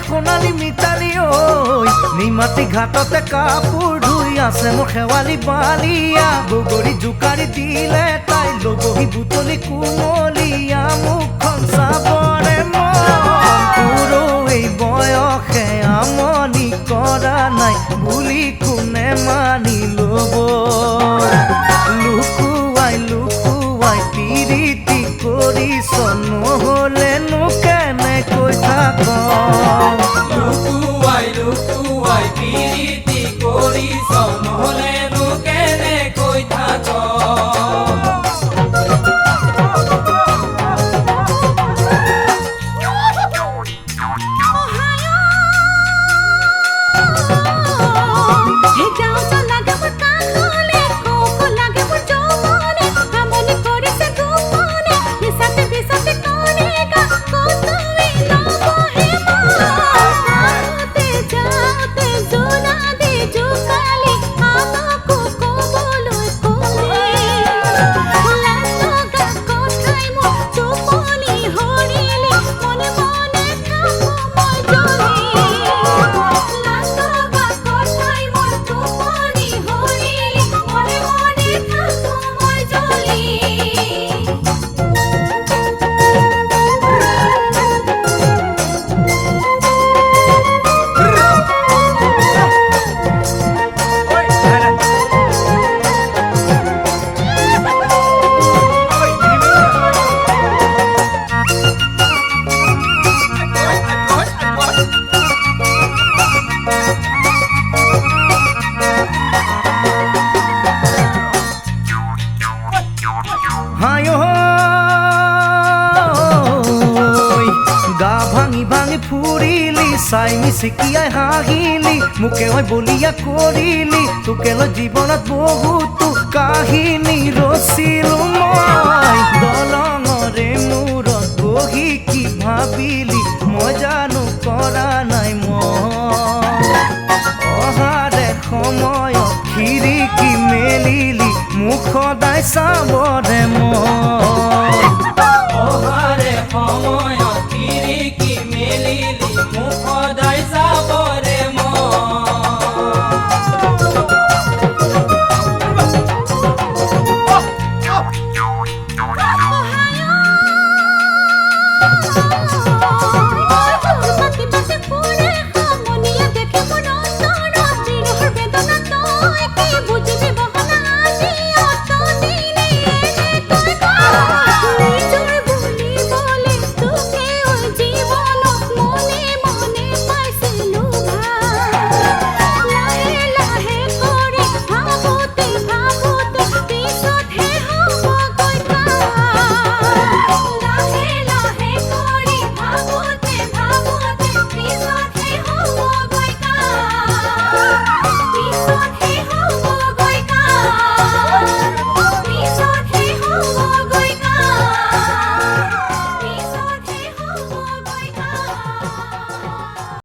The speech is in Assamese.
সোণালী মিতালী ঐ নিমাতী ঘাটতে কাপোৰ ধুই আছে মোৰ শেৱালি বালিয়া বগৰী জোকাৰি দিলে তাই লগহি বুটলি কুমলীয়া মুখখন চাবৰে মন এই বয়সে আমনি কৰা নাই বুলি কোনে মানি ল'ব লুকুৱাই লুকুৱাই পিৰিতি কৰিছ নহ'লেনো কেনেকৈ থাক লুকুৱাই লুকুৱাই পিৰিতি কৰিছ নহ'লেনো কেনেকৈ থাক ফুৰিলি চাই মিচিকিয়াই হাঁহিলি মোকে মই বলিয়া কৰিলি তোকে লৈ জীৱনত বহুতো কাহিনী ৰচিলো মই দলঙৰে মূৰত বহি কি ভাবিলি মই জানো কৰা নাই মই অহাৰে সময়ত খিৰিকী মেলিলি মোক সদায় চাবৰে মই অহাৰে সময়